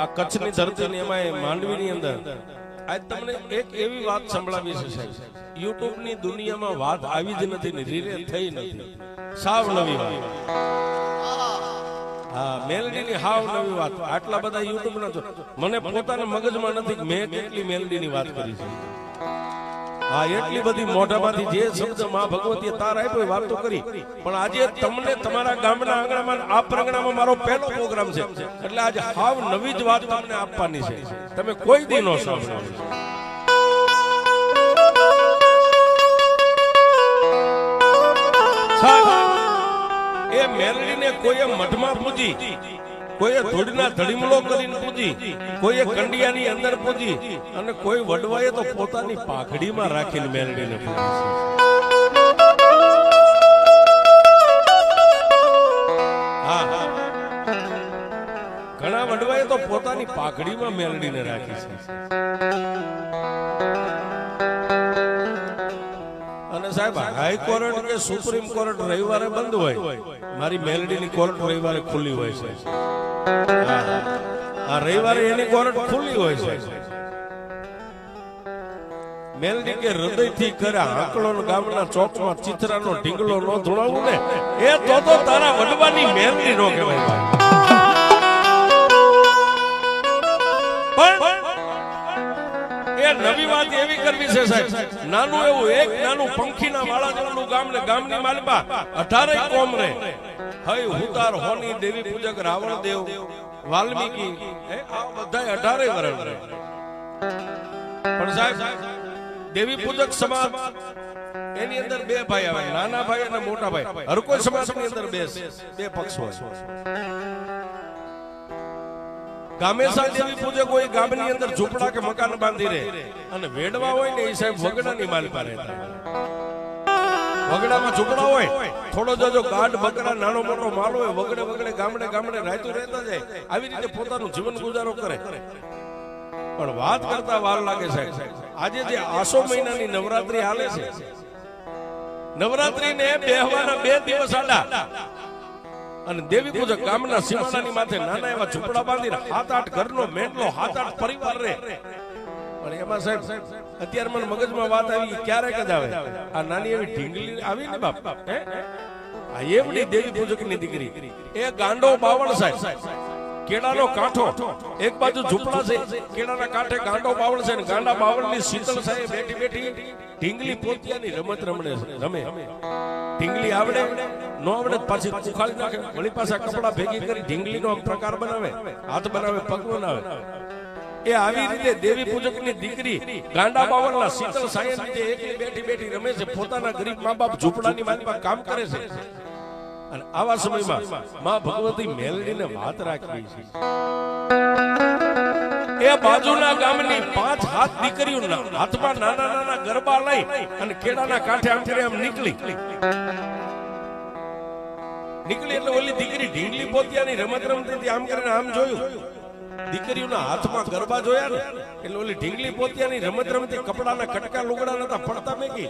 આ કચ્છની ધરતીની એમાં માંડવીની અંદર આજ તમને એક એવી વાત સંભળાવી છે સાહેબ, યુટ્યુબ ની દુનિયામાં વાત આવી જ નથી ને રીરે થઈ નથી, સાવ નવી વાત. હા, મેલડીની હાવ નવી વાત. આટલા બધા યુટ્યુબ ના મને પોતાના મગજમાં નથી કે મેં કેટલી મેલડીની વાત કરી છે. હા, એટલી બધી મોઢામાંથી જે શબ્દ માં ભગવતીએ તાર આપ્યો વાત તો કરી, પણ આજે તમને તમારા ગામના આંગણામાં આ પ્રગણામાં મારો પહેલો પ્રોગ્રામ છે એટલે આજે હાવ નવી જ વાત તમને આપવાની છે. તમે કોઈ દી નો સાંભળો. એ મેલડીને કોઈએ મઠમાં પૂજી, કોઈએ ધૂળના ધડીમલો કરીને પૂજી, કોઈએ કંડિયાની અંદર પૂજી અને કોઈ વડવાએ તો પોતાની પાઘડીમાં રાખીને મેલડીને પૂજી. હા, ઘણા વડવાએ તો પોતાની પાઘડીમાં મેલડીને રાખી છે. અને સાહેબ, હાઈકોર્ટ કે સુપ્રીમ કોર્ટ રવિવારે બંધ હોય, મારી મેલડીની કોર્ટ રવિવારે ખુલ્લી હોય છે. આ રવિવારે એની કોર્ટ ખુલ્લી હોય છે. મેલડી કે હૃદયથી કરે આંકડો ગામના ચોકમાં ચિત્રાનો ઢીંગલો નો ધોળાવું ને એ તો તારા વડવાની મેલડી નો કહેવાય. એ નવી વાત એવી કરવી છે સાહેબ, નાનું એવું એક નાનું પંખીના વાળા જેટલું ગામ ને ગામની માલપા 18 કોમ રે. હય હુતાર હોની દેવી પૂજક રાવણ દેવ વાલ્મીકી આ બધા 18 વરણ રે. પણ સાહેબ, દેવી પૂજક સમાજ એની અંદર બે ભાઈ આવે, નાના ભાઈ અને મોટા ભાઈ. હર કોઈ સમાજની અંદર બે પક્ષ હોય. ગામેસા દેવી પૂજક હોય, ગામની અંદર ઝૂંપડા કે મકાન બાંધી રહે, અને વેડવા હોય ને એ સાહેબ વગડાની માલપા રહેતા. વગડામાં ઝૂંપડા હોય, થોડો જો ગાઢ બકરા નાનો મોટો માલ હોય, વગડે વગડે ગામડે ગામડે રાયતું રહેતા જાય. આવી રીતે પોતાનું જીવન ગુજારો કરે. પણ વાત કરતા વાર લાગે સાહેબ, આજે જે આસો મહિનાની નવરાત્રી હાલે છે, નવરાત્રી ને બેહવાના 2 દિવસ આડા અને દેવી પૂજક ગામના સીમાડાની માથે નાના એવા ઝૂંપડા બાંધીને 7-8 ઘરનો મેટલો 7-8 પરિવાર રહે. પણ એમાં સાહેબ અત્યારે મને મગજમાં વાત આવી, ક્યારેક જ આવે, આ નાની એવી ઢીંગલી આવી ને બાપ, આ એવડી દેવી પૂજકની દીકરી, એ ગાંડો બાવળ સાહેબ, કેળાનો કાંઠો, એક બાજુ ઝૂંપડા છે, કેળાના કાંઠે ગાંડો બાવળ છે ને ગાંડા બાવળની શીતળ સાહેબ બેઠી બેઠી ઢીંગલી પોતિયાની રમત રમે. ઢીંગલી આવડે નો આવડે પાછી ઉખાડી નાખે, વળી પાછા કપડા ભેગી કરી ઢીંગલીનો પ્રકાર બનાવે, હાથ બનાવે, પગ બનાવે. એ આવી રીતે દેવી પૂજકની દીકરી ગાંડા બાવળના શીતળ સાયન નીચે એકલી બેઠી બેઠી રમે છે. પોતાના ગરીબ મા બાપ ઝૂંપડાની માલમાં કામ કરે છે. અને આવા સમયમાં માં ભગવતી મેલડીને વાત રાખી છે. એ બાજુના ગામની 5 હાથ દીકરીઓના હાથમાં નાના નાના ગરબા લઈ અને કેળાના કાંઠે આમ કરી આમ નીકળી એટલે ઓલી દીકરી ઢીંગલી પોતિયાની રમત રમતી આમ કરીને આમ જોયું, દીકરીઓના હાથમાં ગરબા જોયા ને એટલે ઓલી ઢીંગલી પોતિયાની રમત રમતી કપડાના કટકા લુગડા નતા પડતા મેકી,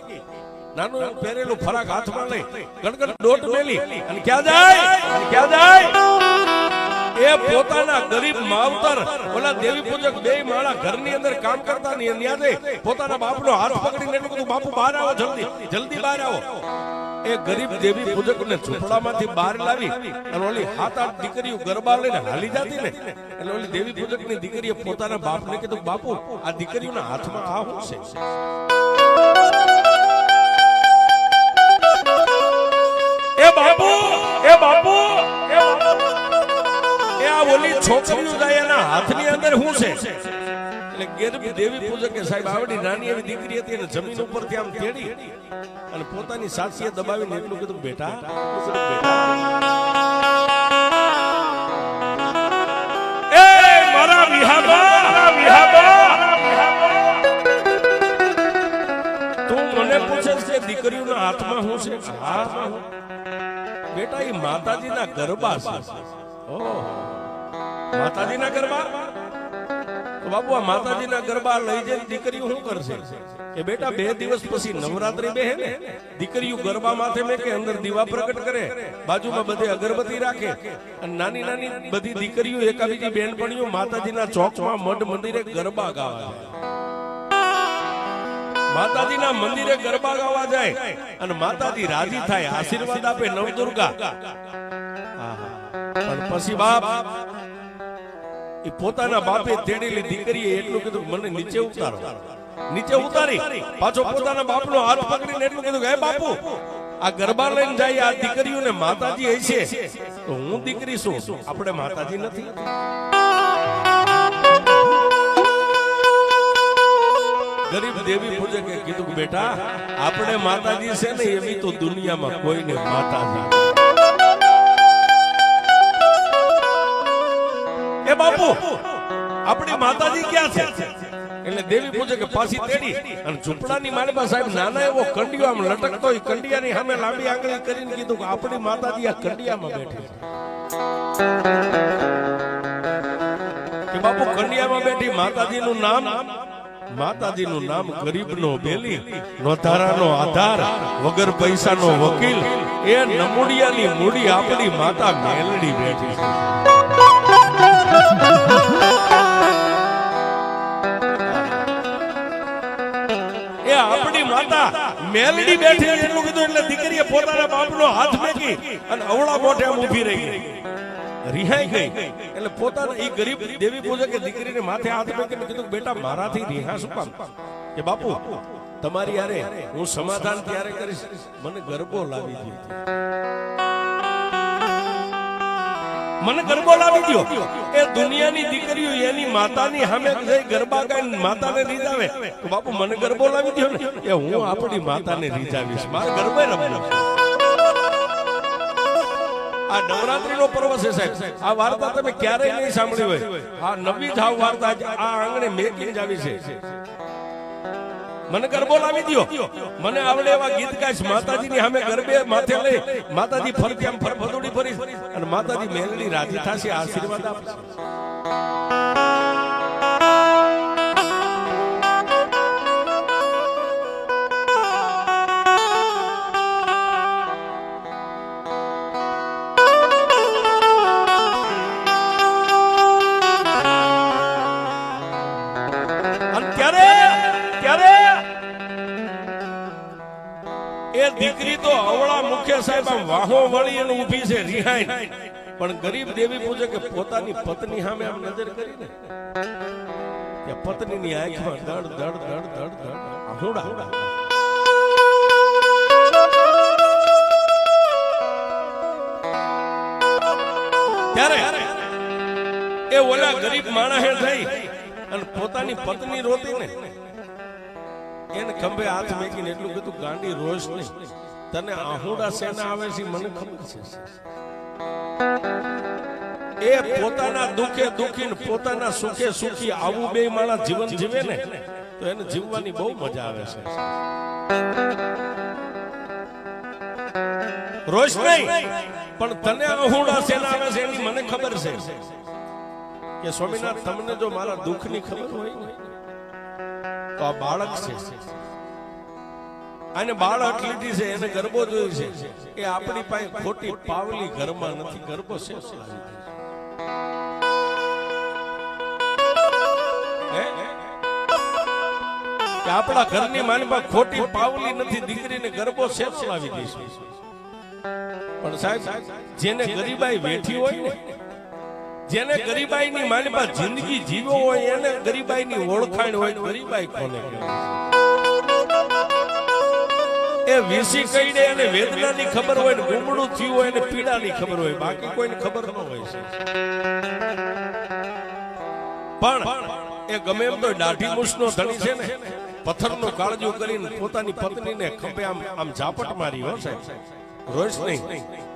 નાનું એવું પહેરેલું ફરાક હાથમાં લઈ ગણગણ દોટ મેલી અને ક્યાં જાય એ પોતાના ગરીબ માવતર ઓલા દેવી પૂજક બે માળા ઘરની અંદર કામ કરતા ને ત્યાં જઈ પોતાના બાપનો હાથ પકડીને એટલું બધું, બાપુ બહાર આવો, જલ્દી બહાર આવો. એ ગરીબ દેવી પૂજક ને ઝૂંપડામાંથી બહાર લાવી અને ઓલી 7-8 દીકરીઓ ગરબા લઈને હાલી જતી ને એટલે ઓલી દેવી પૂજક ની દીકરીએ પોતાના બાપને કીધું, બાપુ આ દીકરીઓના હાથમાં આ શું છે? એ બાપુ એ આ ઓલી છોકરીઓ જાય એના હાથની અંદર શું છે? એટલે ગરીબ દેવી પૂજકે સાહેબ આવડી નાની એવી દીકરી હતી અને જમીન ઉપરથી આમ તેડી અને પોતાની સાચીએ દબાવીને એટલું કીધું, બેટા એ મારા વિહાબા તું મને પૂછે છે દીકરીઓના હાથમાં શું છે? હા બેટા, એ માતાજીના ગરબા છે. ઓહો, માતાજીના ગરબા? બાબુ આ માતાજીના ગરબા લઈ જઈને દીકરીઓ શું કરશે? કે બેટા 2 દિવસ પછી નવરાત્રી બેહે ને, દીકરીઓ ગરબા માથે મેકે, અંદર દીવા પ્રગટ કરે, બાજુમાં બધે અગરબત્તી રાખે, અને નાની નાની બધી દીકરીઓ એકાબીજી બેનપણીઓ માતાજીના ચોકમાં મઢ મંદિરે ગરબા ગાવા જાય. માતાજીના મંદિરે ગરબા ગાવા જાય અને માતાજી રાજી થાય, આશીર્વાદ આપે, નવદુર્ગા. પણ પછી બાપ એ પોતાના બાપે તેડેલી દીકરીએ એટલું કીધું મને નીચે ઉતારો. નીચે ઉતારી પાછો પોતાના બાપનો હાથ પકડીને એટલું કીધું હે બાપુ, આ ગરબા લઈને જાય આ દીકરીઓને માતાજી હશે તો હું દીકરી છું, આપણે માતાજી નથી. ગરીબ દેવી પૂજકે કીધું કે બેટા આપણે માતાજી છે ને એવી તો દુનિયામાં કોઈને માતાજી. એ બાપુ આપણી માતાજી ક્યાં છે? એટલે દેવી પૂછે કે પાછી તેડી અને ઝૂંપડાની માલપા સાહેબ નાના એવો કંડિયો આમ લટકતો હોય, કંડિયાની સામે લાંબી આંગળી કરીને કીધું કે આપણી માતાજી આ કંડિયામાં બેઠી છે. કે બાપુ કંડિયામાં બેઠી માતાજીનું નામ ગરીબનો બેલી, નોધારાનો આધાર, વગર પૈસાનો વકીલ, એ નમુડિયાની મૂડી આપણી માતા મેલડી બેઠી છે. એ આપણી માતા મેલડી બેઠી એટલું કીધું એટલે દીકરીએ પોતાના બાપનો હાથ મેકી અને અવળા મોઢે આમ ઊભી રહી ગઈ, રિહાઈ ગઈ. એટલે પોતાના ઈ ગરીબ દેવી પૂજકે કે દીકરીને માથે હાથ મેકીને કીધું બેટા મારાથી રિહા શું કામ? કે બાપુ તમારી યારે હું સમાધાન ત્યારે કરીશ, મને ગરબો લાવી દો, મને ગરબો લાવી દો. એ દુનિયાની દીકરીઓ એની માતાની સામે જઈ ગરબા ગાઈને માતાને રીઝાવે તો બાપુ મને ગરબો લાવી દો ને, એ હું આપણી માતાને રીઝાવીશ, મારે ગરબે રમવો. આ નવરાત્રીનો પર્વ છે સાહેબ, આ વાર્તા તમે ક્યારેય નહીં સાંભળી હોય. આ નવી થાવ વાર્તા આ આંગણે મેકીને જ આવી છે. મને ગરબો લાવી દો, મને આવડે એવા ગીત ગાઈશ, માતાજીની સામે ગરબે માથે લઈ માતાજી ફરતી આમ ફરફદોડી ફરી અને માતાજી મેલડી રાજી થશે, આશીર્વાદ આપશે. એ દીકરી તો અવળા મુખ્ય સાહેબ આમ વાહો વળી અને ઊભી છે રિહાઈ, પણ ગરીબ દેવી પૂજે કે પોતાની પત્ની સામે આમ નજર કરીને કે પત્નીની આંખમાં દડ દડ દડ દડ દડ આહુડા. ત્યારે એ ઓલા ગરીબ માણસે થઈ અને પોતાની પત્ની રોતી ને એને ખંભે હાથ મેકીને એટલું કીધું ગાંડી રોજ નહીં, તને આહુડા સેના આવે છે મને ખબર છે. એ પોતાના દુખે દુખી ને પોતાના સુખે સુખી આવું બે માણસ જીવન જીવે ને તો એને જીવવાની બહુ મજા આવે છે. રોજ નહીં પણ તને આહુડા સેના આવે છે એની મને ખબર છે. કે સ્વામિનાથ તમને જો મારા દુઃખની ખબર હોય ને તો આ બાળક છે, આને બાળક લીધી છે, એને ગરબો જોઈ છે, એ આપણી પાસે ખોટી પાવલી ઘરમાં નથી, ગરબો છે. આપણા ઘરની માનમાં ખોટી પાવલી નથી, દીકરીને ગરબો છે લાવી દઈશું. પણ સાહેબ જેને ગરીબાઈ વેઠી હોય ને, જેને ગરીબાઈની માલમાં જિંદગી જીવો હોય એને ગરીબાઈની ઓળખાણ હોય. ગરીબાઈ કોને કહેવાય? એ વીસી કઈને એને વેદનાની ખબર હોય ને ગુમડું થયું હોય એને પીડાની ખબર હોય, બાકી કોઈને ખબર ન હોય છે. પણ એ ગમે એમ તો દાઢી મૂછનો ધણી છે ને, પથ્થરનો કાળજો કરીને પોતાની પત્નીને ખંભે આમ ઝાપટ મારી હો સાહેબ, રોજ નહીં.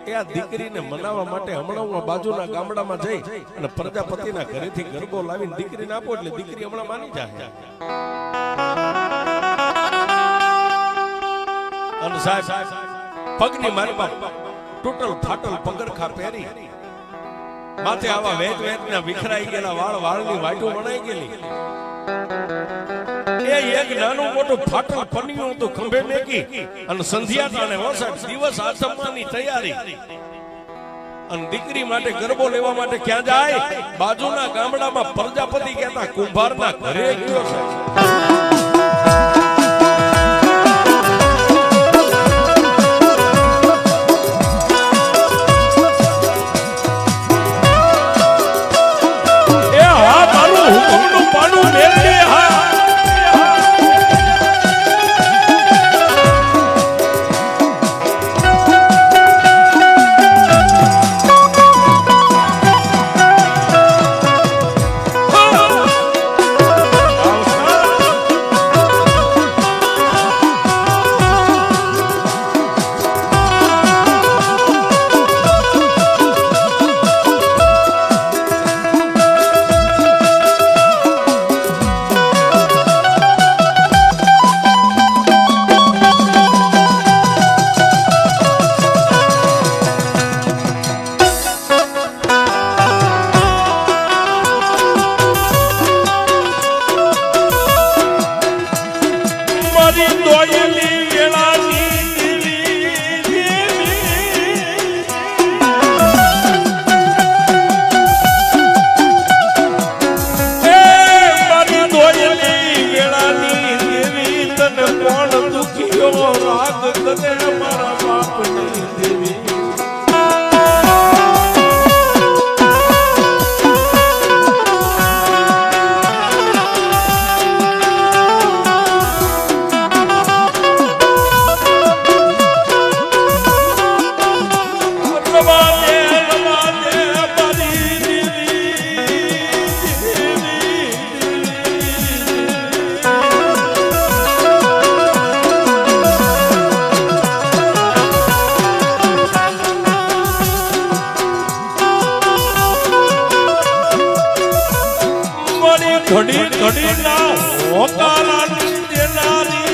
એ આ દીકરીને મનાવવા માટે હમણાં બાજુના ગામડામાં જઈ અને પ્રજાપતિના ઘરેથી ગરબો લાવીને દીકરીને આપો એટલે દીકરી હમણાં માની જાય. અને સાહેબ પગની માલમાં ટોટલ ફાટલ પગરખા પહેરી, માથે આવા વેચ વેચના વિખરાઈ ગયેલા વાળની વાટું વણાઈ ગયેલી, એ એક નાનું મોટું ફાટલ પન્યું હતું ખંભે મેકી અને સંધ્યા ટાણે વરસાદ દિવસ આથમવાની તૈયારી અને દીકરી માટે ગરબો લેવા માટે ક્યાં જાય બાજુના ગામડામાં પ્રજાપતિ કહેતા કુંભારના ઘરે ગયો છે ઘડી ઘડી ના હોકારાની દેનારી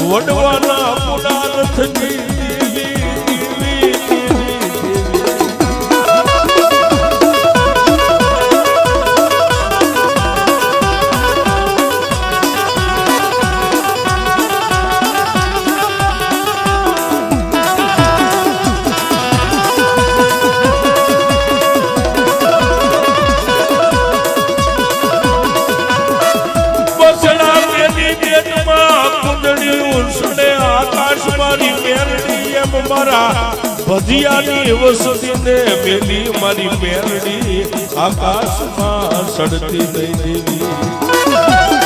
વડવાના પુનારથની ભજીયાની વસતીને મેલી મારી મેરડી આકાશમાં સડતી નહીં દેવી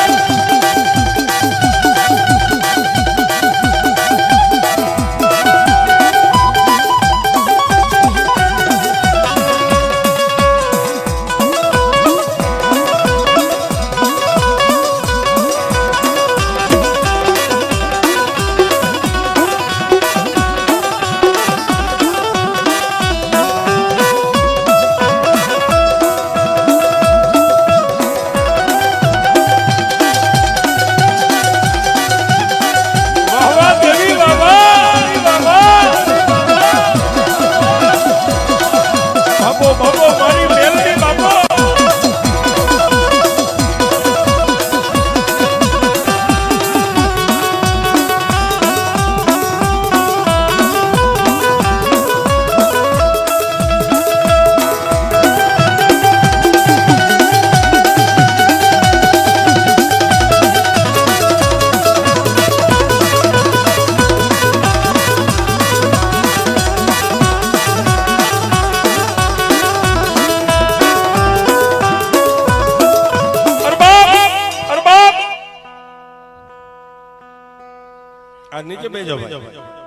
આ નીચે બેજો ભાઈ